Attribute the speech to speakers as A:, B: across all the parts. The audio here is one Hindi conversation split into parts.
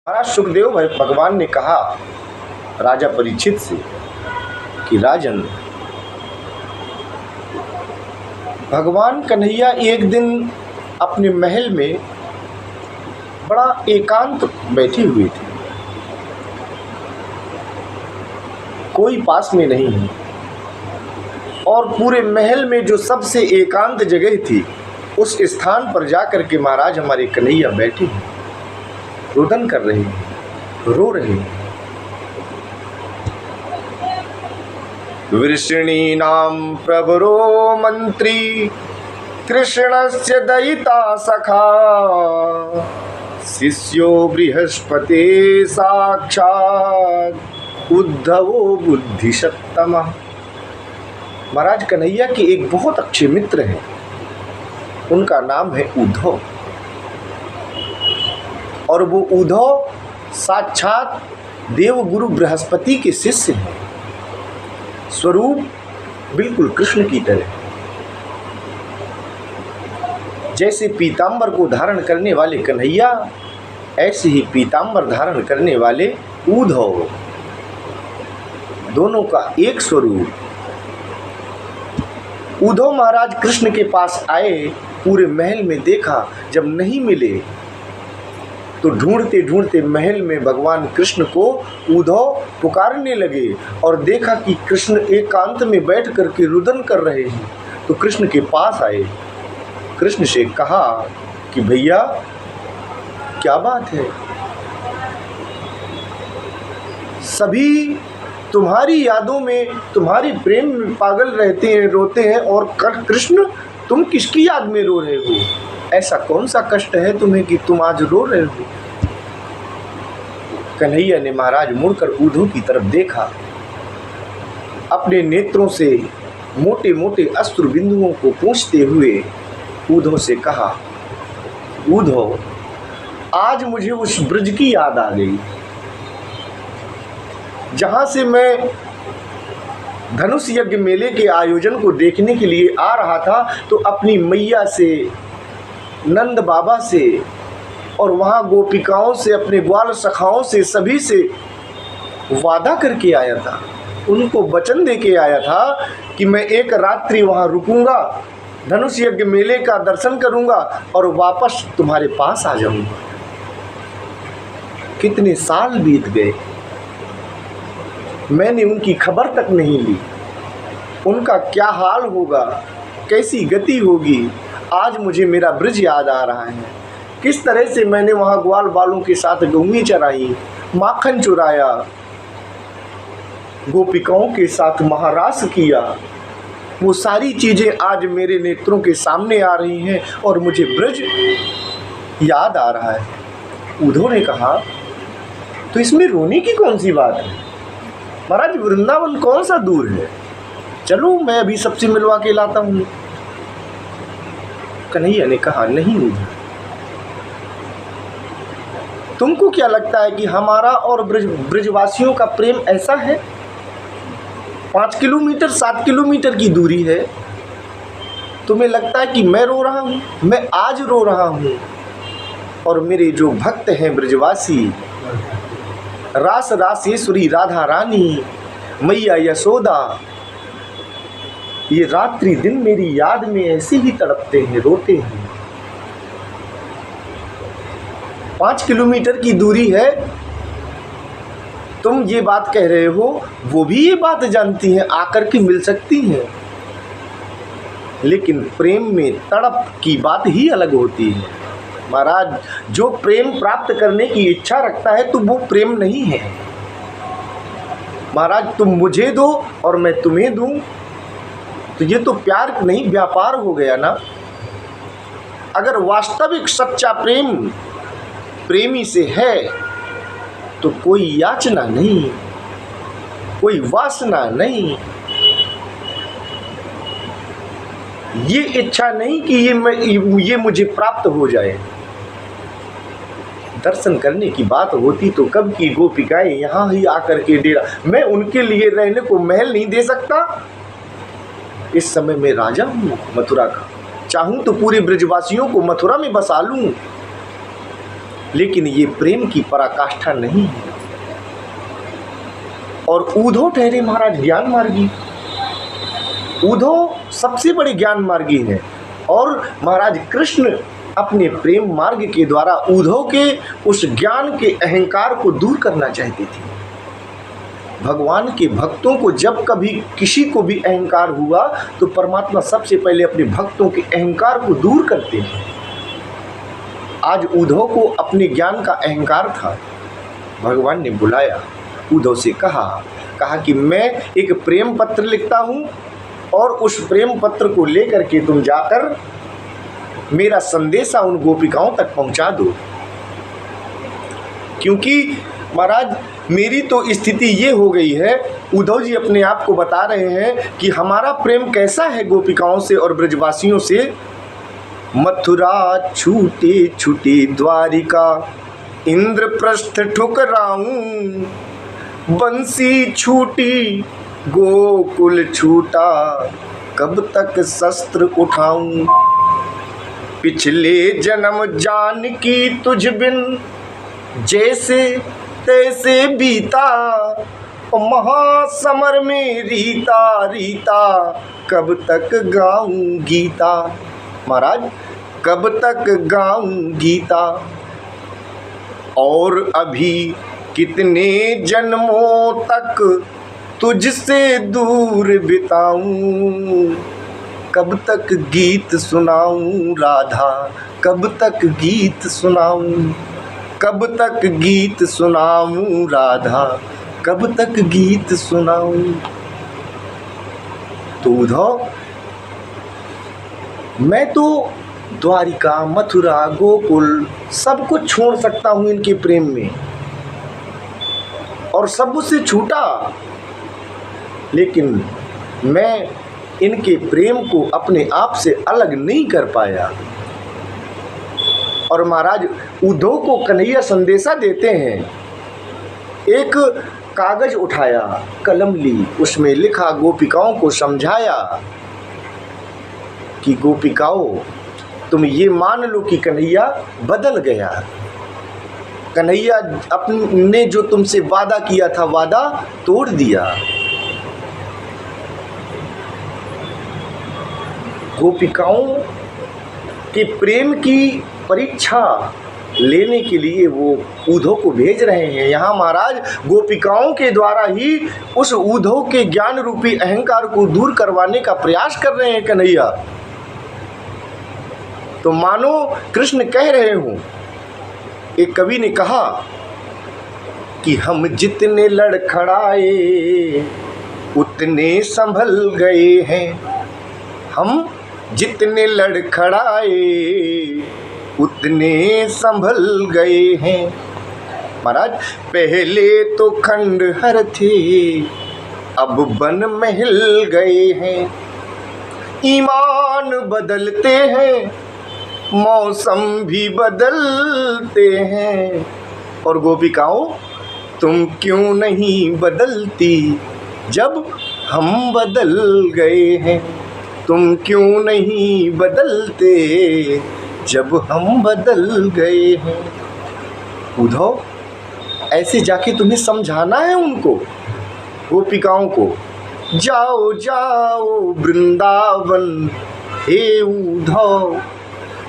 A: महाराज सुखदेव भगवान ने कहा राजा परीक्षित से कि राजन, भगवान कन्हैया एक दिन अपने महल में बड़ा एकांत बैठे हुए थे। कोई पास में नहीं है और पूरे महल में जो सबसे एकांत जगह थी उस स्थान पर जाकर के महाराज हमारे कन्हैया बैठे हैं, रुदन कर रहे हैं, रो रहे हैं। वृषणीनां प्रवरो मंत्री कृष्णस्य दयिता सखा शिष्यो बृहस्पते साक्षात् उद्धवो बुद्धिसत्तमः। महाराज कन्हैया के एक बहुत अच्छे मित्र हैं, उनका नाम है उद्धव, और वो उद्धव साक्षात देवगुरु बृहस्पति के शिष्य हैं। स्वरूप बिल्कुल कृष्ण की तरह, जैसे पीतांबर को धारण करने वाले कन्हैया, ऐसे ही पीतांबर धारण करने वाले उद्धव, दोनों का एक स्वरूप। उद्धव महाराज कृष्ण के पास आए, पूरे महल में देखा, जब नहीं मिले तो ढूंढते ढूंढते महल में भगवान कृष्ण को उद्धव पुकारने लगे और देखा कि कृष्ण एकांत में बैठ करके रुदन कर रहे हैं, तो कृष्ण के पास आए। कृष्ण से कहा कि भैया क्या बात है, सभी तुम्हारी यादों में, तुम्हारी प्रेम में पागल रहते हैं, रोते हैं, और कृष्ण तुम किसकी याद में रो रहे हो? ऐसा कौन सा कष्ट है तुम्हें कि तुम आज रो रहे हो? कन्हैया ने महाराज मुड़कर उद्धव की तरफ देखा, अपने नेत्रों से मोटे मोटे अश्रु बिंदुओं को पोंछते हुए उद्धव से कहा, उद्धव आज मुझे उस ब्रज की याद आ गई जहाँ से मैं धनुष यज्ञ मेले के आयोजन को देखने के लिए आ रहा था, तो अपनी मैया से, नंद बाबा से और वहाँ गोपिकाओं से, अपने ग्वाल सखाओं से, सभी से वादा करके आया था, उनको वचन दे के आया था कि मैं एक रात्रि वहाँ रुकूंगा, धनुष यज्ञ मेले का दर्शन करूंगा और वापस तुम्हारे पास आ जाऊंगा। कितने साल बीत गए, मैंने उनकी खबर तक नहीं ली, उनका क्या हाल होगा, कैसी गति होगी। आज मुझे मेरा ब्रज याद आ रहा है, किस तरह से मैंने वहाँ ग्वाल बालों के साथ गौएं चराई, माखन चुराया, गोपिकाओं के साथ महारास किया, वो सारी चीज़ें आज मेरे नेत्रों के सामने आ रही हैं और मुझे ब्रज याद आ रहा है। उद्धव ने कहा, तो इसमें रोने की कौन सी बात है? महाराज वृंदावन कौन सा दूर है, चलो मैं अभी सबसे मिलवा के लाता हूँ। कन्हैया ने कहा, नहीं उद्धव, तुमको क्या लगता है कि हमारा और ब्रजवासियों का प्रेम ऐसा है? 5 किलोमीटर 7 किलोमीटर की दूरी है, तुम्हें लगता है कि मैं रो रहा हूँ? मैं आज रो रहा हूँ, और मेरे जो भक्त हैं ब्रजवासी, रास रासेश्वरी राधा रानी, मैया यशोदा, ये रात्रि दिन मेरी याद में ऐसे ही तड़पते हैं, रोते हैं। 5 किलोमीटर की दूरी है, तुम ये बात कह रहे हो, वो भी ये बात जानती हैं, आकर के मिल सकती हैं, लेकिन प्रेम में तड़प की बात ही अलग होती है। महाराज, जो प्रेम प्राप्त करने की इच्छा रखता है तो वो प्रेम नहीं है। महाराज, तुम मुझे दो और मैं तुम्हें दूं, तो ये तो प्यार नहीं, व्यापार हो गया ना। अगर वास्तविक सच्चा प्रेम प्रेमी से है तो कोई याचना नहीं, कोई वासना नहीं, ये इच्छा नहीं कि ये मुझे प्राप्त हो जाए। दर्शन करने की बात होती तो कब की गोपिकाएं यहाँ ही आकर के डेरा, मैं उनके लिए रहने को महल नहीं दे सकता। इस समय मैं राजा हूँ मथुरा का, चाहूँ तो पूरे ब्रजवासियों को मथुरा में बसा लूँ, लेकिन ये प्रेम की पराकाष्ठा नहीं है। और उद्धव ठहरे महाराज ज्ञान मार्गी। उद्धव सबसे बड़े ज्ञान मार्गी हैं और महाराज कृष्ण अपने प्रेम मार्ग के द्वारा उद्धव के उस ज्ञान के अहंकार को दूर करना चाहते थे। भगवान के भक्तों को जब कभी किसी को भी अहंकार हुआ तो परमात्मा सबसे पहले अपने भक्तों के अहंकार को दूर करते हैं। आज उद्धव को अपने ज्ञान का अहंकार था। भगवान ने बुलाया, उद्धव से कहा कि मैं एक प्रेम पत्र लिखता हूँ और उस प्रेम पत्र को लेकर के तुम जाकर मेरा संदेशा उन गोपिकाओं तक पहुँचा दो। क्योंकि महाराज मेरी तो स्थिति ये हो गई है, उद्धव जी अपने आप को बता रहे हैं कि हमारा प्रेम कैसा है गोपिकाओं से और ब्रजवासियों से। मथुरा छूटे छूटे द्वारिका, इंद्रप्रस्थ ठुकराऊं, बंसी छूटी गोकुल छूटा, कब तक शस्त्र उठाऊं। पिछले जन्म जानकी तुझ बिन जैसे तैसे बीता, महासमर में रीता रीता, कब तक गाऊं गीता। महाराज कब तक गाऊं गीता, और अभी कितने जन्मों तक तुझसे दूर बिताऊं। कब तक गीत सुनाऊं राधा, कब तक गीत सुनाऊं, कब तक गीत सुनाऊं राधा, कब तक गीत सुनाऊं। तो उद्धव, मैं तो द्वारिका, मथुरा, गोकुल सब कुछ छोड़ सकता हूँ इनके प्रेम में, और सब मुझसे छूटा, लेकिन मैं इनके प्रेम को अपने आप से अलग नहीं कर पाया। और महाराज उद्धव को कन्हैया संदेशा देते हैं। एक कागज उठाया, कलम ली, उसमें लिखा, गोपिकाओं को समझाया कि गोपिकाओं तुम ये मान लो कि कन्हैया बदल गया। कन्हैया अपने जो तुमसे वादा किया था वादा तोड़ दिया। गोपिकाओं के प्रेम की परीक्षा लेने के लिए वो उद्धव को भेज रहे हैं। यहाँ महाराज गोपिकाओं के द्वारा ही उस उद्धव के ज्ञान रूपी अहंकार को दूर करवाने का प्रयास कर रहे हैं कन्हैया। तो मानो कृष्ण कह रहे हों। एक कवि ने कहा कि हम जितने लड़खड़ाए उतने संभल गए हैं, हम जितने लड़खड़ाए उतने संभल गए हैं। महाराज पहले तो खंडहर थे, अब बन महल गए हैं। ईमान बदलते हैं, मौसम भी बदलते हैं। और गोपिकाओं तुम क्यों नहीं बदलती जब हम बदल गए हैं। तुम क्यों नहीं बदलते जब हम बदल गए हैं। उद्धव ऐसे जाके तुम्हें समझाना है उनको, गोपिकाओं को। जाओ जाओ वृंदावन हे उद्धव,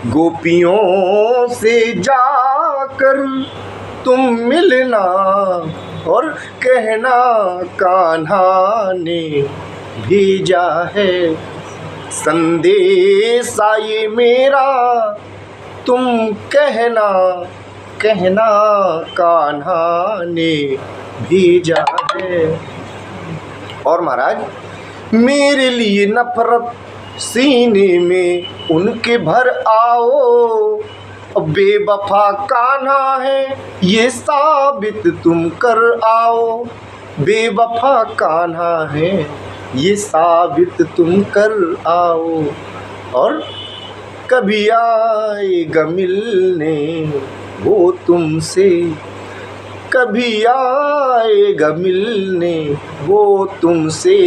A: गोपियों से जाकर तुम मिलना और कहना कान्हा ने भेजा है संदेशा ये मेरा, तुम कहना कहना कान्हा ने भेजा है। और महाराज मेरे लिए नफरत सीने में उनके भर आओ, बेवफा कान्हा है ये साबित तुम कर आओ। बेवफा कान्हा है ये साबित तुम कर आओ। और कभी आएगा मिलने वो तुमसे, कभी आएगा मिलने वो तुमसे।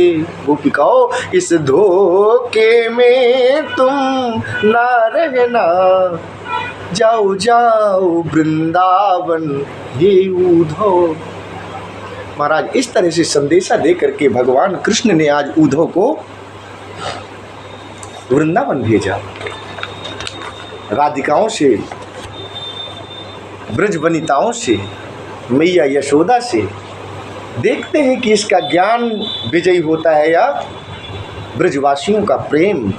A: गोपिकाओ इस धोखे में तुम ना रहना, जाओ जाओ वृंदावन हे उद्धव। महाराज इस तरह से संदेशा दे करके भगवान कृष्ण ने आज उद्धव को वृंदावन भेजा। राधिकाओं से, ब्रज वनिताओं से, मैया यशोदा से। देखते हैं कि इसका ज्ञान विजयी होता है या ब्रजवासियों का प्रेम